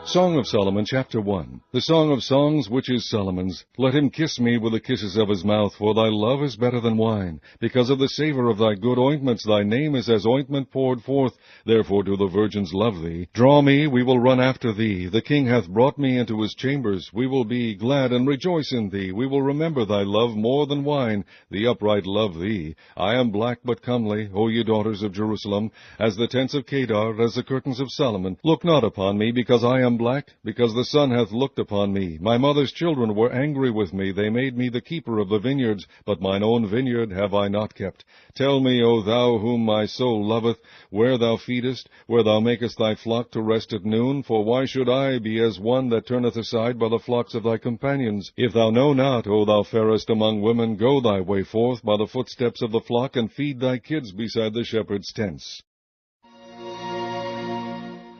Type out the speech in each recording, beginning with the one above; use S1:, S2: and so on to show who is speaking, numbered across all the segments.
S1: Song of Solomon, chapter 1. The Song of Songs, which is Solomon's. Let him kiss me with the kisses of his mouth, for thy love is better than wine. Because of the savor of thy good ointments, thy name is as ointment poured forth. Therefore do the virgins love thee. Draw me, we will run after thee. The king hath brought me into his chambers. We will be glad and rejoice in thee. We will remember thy love more than wine. The upright love thee. I am black but comely, O ye daughters of Jerusalem, as the tents of Kedar, as the curtains of Solomon. Look not upon me, because I am black, because the sun hath looked upon me. My mother's children were angry with me. They made me the keeper of the vineyards, but mine own vineyard have I not kept. Tell me, O thou whom my soul loveth, where thou feedest, where thou makest thy flock to rest at noon. For why should I be as one that turneth aside by the flocks of thy companions? If thou know not, O thou fairest among women, go thy way forth by the footsteps of the flock, and feed thy kids beside the shepherd's tents.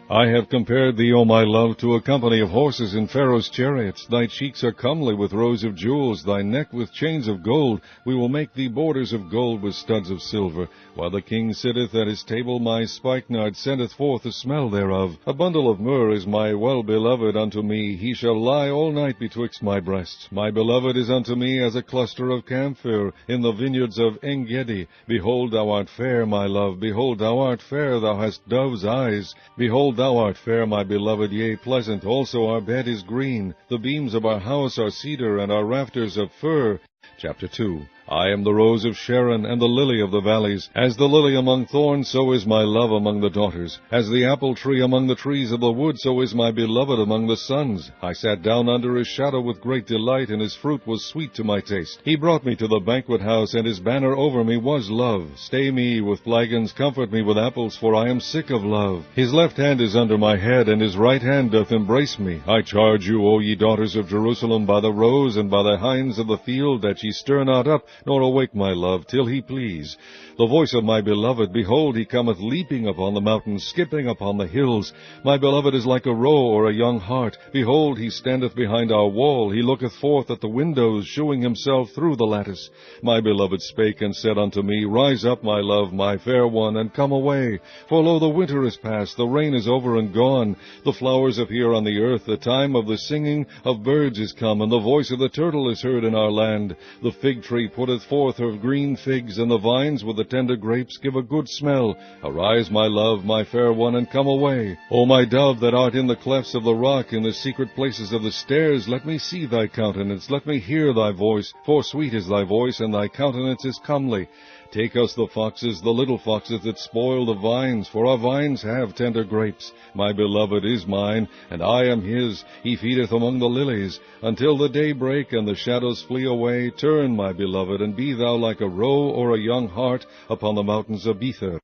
S1: I have compared thee, O my love, to a company of horses in Pharaoh's chariots. Thy cheeks are comely with rows of jewels, thy neck with chains of gold. We will make thee borders of gold with studs of silver. While the king sitteth at his table, my spikenard sendeth forth the smell thereof. A bundle of myrrh is my well-beloved unto me. He shall lie all night betwixt my breasts. My beloved is unto me as a cluster of camphor in the vineyards of En-gedi. Behold, thou art fair, my love. Behold, thou art fair. Thou hast dove's eyes. Behold, thou art fair, my beloved, yea, pleasant. Also our bed is green. The beams of our house are cedar, and our rafters of fir. Chapter 2. I am the rose of Sharon, and the lily of the valleys. As the lily among thorns, so is my love among the daughters. As the apple tree among the trees of the wood, so is my beloved among the sons. I sat down under his shadow with great delight, and his fruit was sweet to my taste. He brought me to the banquet house, and his banner over me was love. Stay me with flagons, comfort me with apples, for I am sick of love. His left hand is under my head, and his right hand doth embrace me. I charge you, O ye daughters of Jerusalem, by the roes and by the hinds of the field, that ye stir not up, nor awake my love, till he please. The voice of my beloved, behold, he cometh leaping upon the mountains, skipping upon the hills. My beloved is like a roe or a young hart. Behold, he standeth behind our wall. He looketh forth at the windows, shewing himself through the lattice. My beloved spake and said unto me, Rise up, my love, my fair one, and come away. For lo, the winter is past, the rain is over and gone. The flowers appear on the earth. The time of the singing of birds is come, and the voice of the turtle is heard in our land. The fig tree putteth forth her green figs, and the vines with the tender grapes give a good smell. Arise, my love, my fair one, and come away. O my dove, that art in the clefts of the rock, in the secret places of the stairs, let me see thy countenance, let me hear thy voice. For sweet is thy voice, and thy countenance is comely. Take us the foxes, the little foxes that spoil the vines, for our vines have tender grapes. My beloved is mine, and I am his. He feedeth among the lilies. Until the day break and the shadows flee away, turn, my beloved, and be thou like a roe or a young hart upon the mountains of Bether.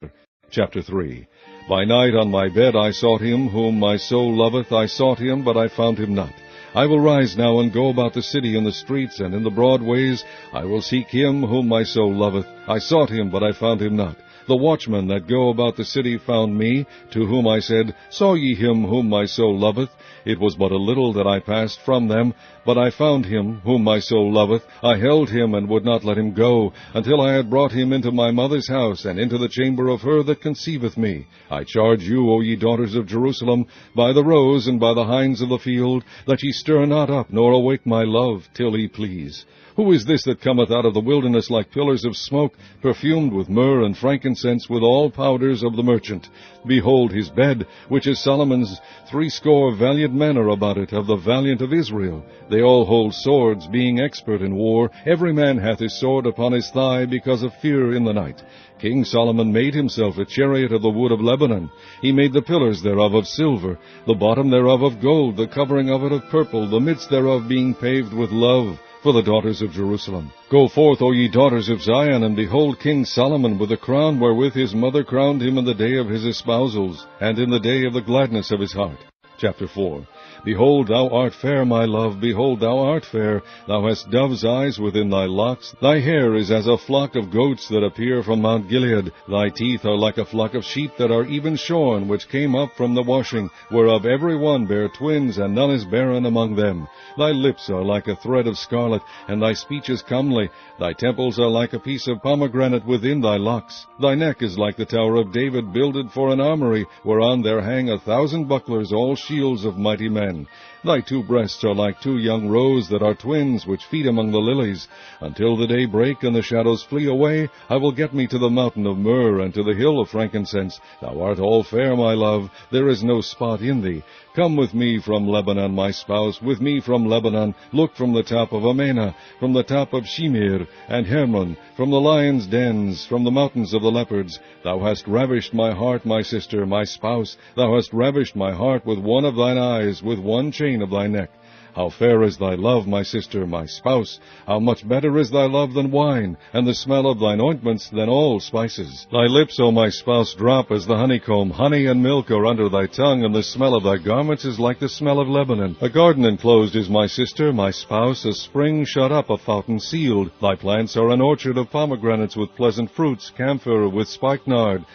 S1: Chapter 3. By night on my bed I sought him, whom my soul loveth. I sought him, but I found him not. I will rise now and go about the city in the streets and in the broad ways. I will seek him whom my soul loveth. I sought him, but I found him not. The watchmen that go about the city found me, to whom I said, Saw ye him whom my soul loveth? It was but a little that I passed from them, but I found him whom my soul loveth. I held him and would not let him go, until I had brought him into my mother's house, and into the chamber of her that conceiveth me. I charge you, O ye daughters of Jerusalem, by the roes and by the hinds of the field, that ye stir not up, nor awake my love, till he please. Who is this that cometh out of the wilderness like pillars of smoke, perfumed with myrrh and frankincense, with all powders of the merchant? Behold his bed, which is Solomon's. 80 valiant men are about it, of the valiant of Israel. They all hold swords, being expert in war. Every man hath his sword upon his thigh, because of fear in the night. King Solomon made himself a chariot of the wood of Lebanon. He made the pillars thereof of silver, the bottom thereof of gold, the covering of it of purple, the midst thereof being paved with love, for the daughters of Jerusalem. Go forth, O ye daughters of Zion, and behold King Solomon with the crown wherewith his mother crowned him in the day of his espousals, and in the day of the gladness of his heart. Chapter 4. Behold, thou art fair, my love, behold, thou art fair. Thou hast dove's eyes within thy locks. Thy hair is as a flock of goats that appear from Mount Gilead. Thy teeth are like a flock of sheep that are even shorn, which came up from the washing, whereof every one bare twins, and none is barren among them. Thy lips are like a thread of scarlet, and thy speech is comely. Thy temples are like a piece of pomegranate within thy locks. Thy neck is like the tower of David, builded for an armory, whereon there hang 1,000 bucklers, all shields of mighty men. Thy two breasts are like two young roes that are twins, which feed among the lilies. Until the day break and the shadows flee away, I will get me to the mountain of myrrh, and to the hill of frankincense. Thou art all fair, my love, there is no spot in thee. Come with me from Lebanon, my spouse, with me from Lebanon. Look from the top of Amana, from the top of Shimir and Hermon, from the lions' dens, from the mountains of the leopards. Thou hast ravished my heart, my sister, my spouse. Thou hast ravished my heart with one of thine eyes, with one chain of thy neck. How fair is thy love, my sister, my spouse! How much better is thy love than wine, and the smell of thine ointments than all spices! Thy lips, O my spouse, drop as the honeycomb. Honey and milk are under thy tongue, and the smell of thy garments is like the smell of Lebanon. A garden enclosed is my sister, my spouse, a spring shut up, a fountain sealed. Thy plants are an orchard of pomegranates with pleasant fruits, camphor with spikenard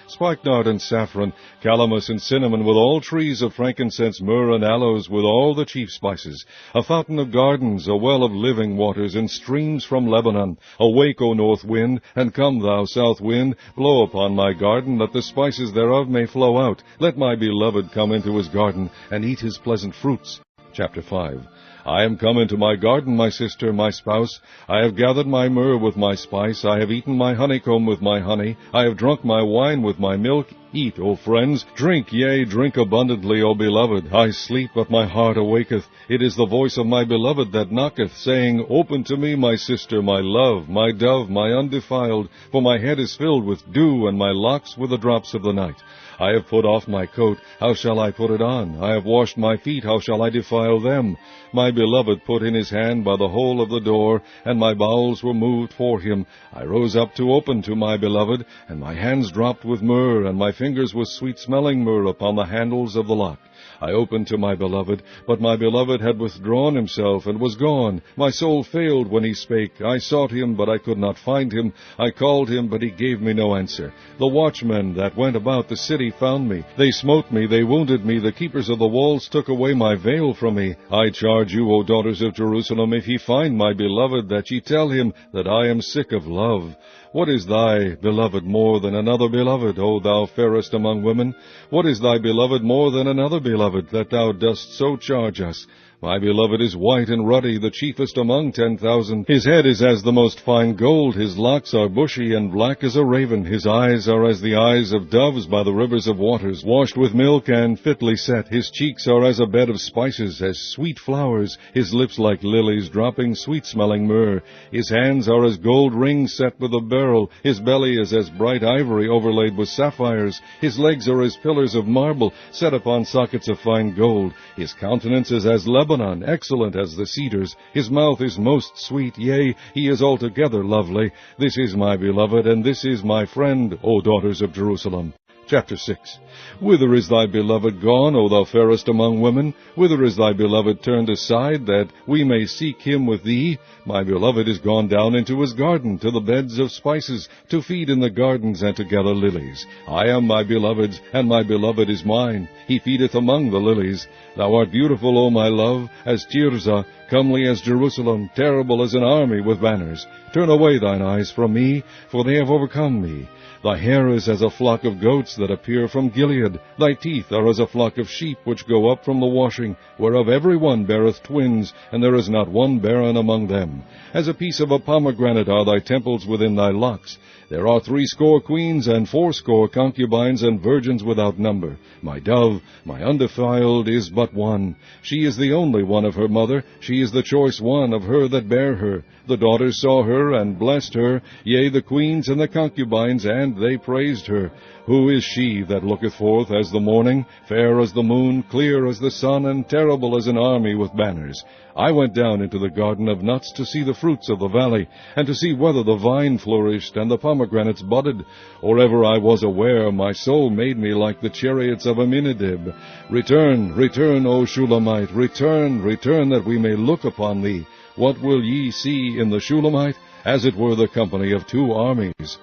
S1: and saffron, calamus and cinnamon, with all trees of frankincense, myrrh and aloes, with all the chief spices. A fountain of gardens, a well of living waters, and streams from Lebanon. Awake, O north wind, and come, thou south wind, blow upon my garden, that the spices thereof may flow out. Let my beloved come into his garden, and eat his pleasant fruits. Chapter 5. I am come into my garden, my sister, my spouse. I have gathered my myrrh with my spice. I have eaten my honeycomb with my honey. I have drunk my wine with my milk. Eat, O friends, drink, yea, drink abundantly, O beloved. I sleep, but my heart awaketh. It is the voice of my beloved that knocketh, saying, Open to me, my sister, my love, my dove, my undefiled, for my head is filled with dew, and my locks with the drops of the night. I have put off my coat, how shall I put it on? I have washed my feet, how shall I defile them? My beloved put in his hand by the hole of the door, and my bowels were moved for him. I rose up to open to my beloved, and my hands dropped with myrrh, and my fingers with sweet-smelling myrrh upon the handles of the lock. I opened to my beloved, but my beloved had withdrawn himself, and was gone. My soul failed when he spake. I sought him, but I could not find him. I called him, but he gave me no answer. The watchmen that went about the city found me. They smote me, they wounded me. The keepers of the walls took away my veil from me. I charge you, O daughters of Jerusalem, if ye find my beloved, that ye tell him that I am sick of love. What is thy beloved more than another beloved, O thou fairest among women? What is thy beloved more than another beloved, that thou dost so charge us? My beloved is white and ruddy, the chiefest among 10,000. His head is as the most fine gold, his locks are bushy and black as a raven. His eyes are as the eyes of doves by the rivers of waters, washed with milk and fitly set. His cheeks are as a bed of spices, as sweet flowers. His lips like lilies, dropping sweet-smelling myrrh. His hands are as gold rings set with a beryl. His belly is as bright ivory overlaid with sapphires. His legs are as pillars of marble, set upon sockets of fine gold. His countenance is as Lebanon, excellent as the cedars. His mouth is most sweet, yea, he is altogether lovely. This is my beloved, and this is my friend, O daughters of Jerusalem. Chapter 6. Whither is thy beloved gone, O thou fairest among women? Whither is thy beloved turned aside, that we may seek him with thee? My beloved is gone down into his garden, to the beds of spices, to feed in the gardens and to gather lilies. I am my beloved's, and my beloved is mine. He feedeth among the lilies. Thou art beautiful, O my love, as Tirzah, comely as Jerusalem, terrible as an army with banners. Turn away thine eyes from me, for they have overcome me. Thy hair is as a flock of goats that appear from Gilead. Thy teeth are as a flock of sheep which go up from the washing, whereof every one beareth twins, and there is not one barren among them. As a piece of a pomegranate are thy temples within thy locks. There are 80 queens, and 80 concubines, and virgins without number. My dove, my undefiled, is but one. She is the only one of her mother. She is the choice one of her that bare her. The daughters saw her, and blessed her, yea, the queens and the concubines, and they praised her. Who is she that looketh forth as the morning, fair as the moon, clear as the sun, and terrible as an army with banners? I went down into the garden of nuts to see the fruits of the valley, and to see whether the vine flourished, and the pomegranates budded. Or ever I was aware, my soul made me like the chariots of Aminadab. Return, return, O Shulamite, return, return, that we may look upon thee. What will ye see in the Shulamite? As it were the company of 2 armies.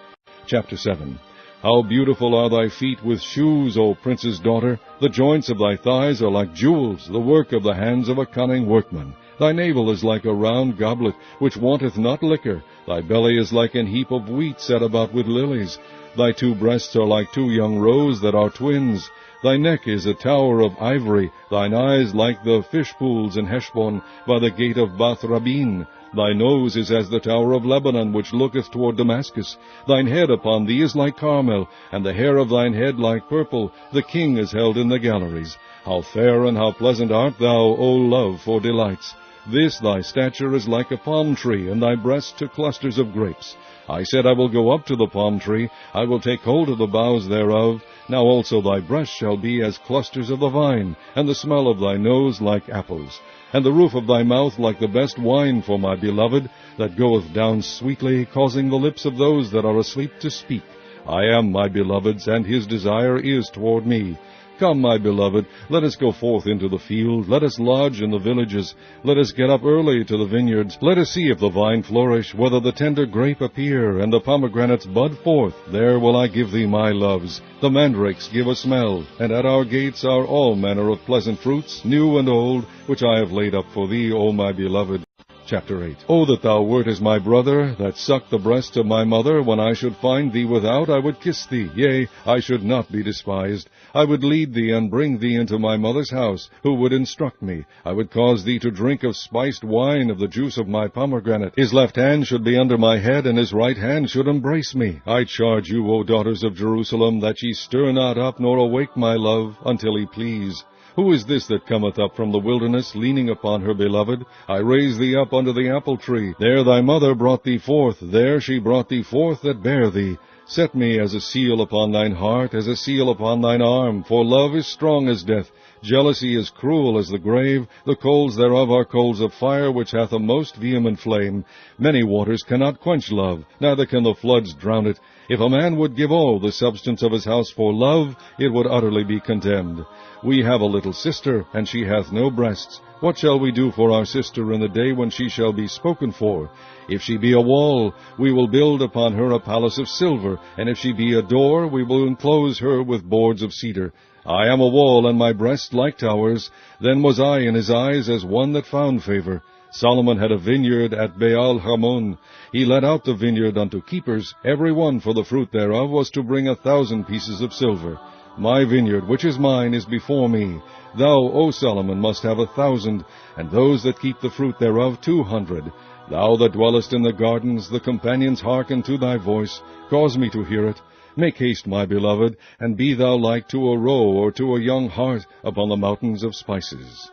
S1: Chapter 7. How beautiful are thy feet with shoes, O prince's daughter! The joints of thy thighs are like jewels, the work of the hands of a cunning workman. Thy navel is like a round goblet, which wanteth not liquor. Thy belly is like an heap of wheat set about with lilies. Thy two breasts are like two young roes that are twins. Thy neck is a tower of ivory, thine eyes like the fish pools in Heshbon, by the gate of Bath-Rabbim. Thy nose is as the tower of Lebanon, which looketh toward Damascus. Thine head upon thee is like Carmel, and the hair of thine head like purple. The king is held in the galleries. How fair and how pleasant art thou, O love, for delights! This thy stature is like a palm tree, and thy breasts to clusters of grapes. I said, I will go up to the palm tree, I will take hold of the boughs thereof. Now also thy breasts shall be as clusters of the vine, and the smell of thy nose like apples, and the roof of thy mouth like the best wine for my beloved, that goeth down sweetly, causing the lips of those that are asleep to speak. I am my beloved's, and his desire is toward me. Come, my beloved, let us go forth into the field, let us lodge in the villages, let us get up early to the vineyards, let us see if the vine flourish, whether the tender grape appear, and the pomegranates bud forth. There will I give thee my loves. The mandrakes give a smell, and at our gates are all manner of pleasant fruits, new and old, which I have laid up for thee, O my beloved. Chapter 8. O that thou wert as my brother, that sucked the breast of my mother. When I should find thee without, I would kiss thee. Yea, I should not be despised. I would lead thee and bring thee into my mother's house, who would instruct me. I would cause thee to drink of spiced wine, of the juice of my pomegranate. His left hand should be under my head, and his right hand should embrace me. I charge you, O daughters of Jerusalem, that ye stir not up, nor awake my love, until he please. Who is this that cometh up from the wilderness, leaning upon her beloved? I raised thee up under the apple tree. There thy mother brought thee forth. There she brought thee forth that bare thee. Set me as a seal upon thine heart, as a seal upon thine arm. For love is strong as death. Jealousy is cruel as the grave. The coals thereof are coals of fire, which hath a most vehement flame. Many waters cannot quench love, neither can the floods drown it. If a man would give all the substance of his house for love, it would utterly be contemned. We have a little sister, and she hath no breasts. What shall we do for our sister in the day when she shall be spoken for? If she be a wall, we will build upon her a palace of silver, and if she be a door, we will enclose her with boards of cedar. I am a wall, and my breasts like towers. Then was I in his eyes as one that found favor. Solomon had a vineyard at Baal-Hamon. He let out the vineyard unto keepers. Every one for the fruit thereof was to bring 1,000 pieces of silver. My vineyard, which is mine, is before me. Thou, O Solomon, must have 1,000, and those that keep the fruit thereof 200. Thou that dwellest in the gardens, the companions hearken to thy voice. Cause me to hear it. Make haste, my beloved, and be thou like to a roe or to a young hart upon the mountains of spices.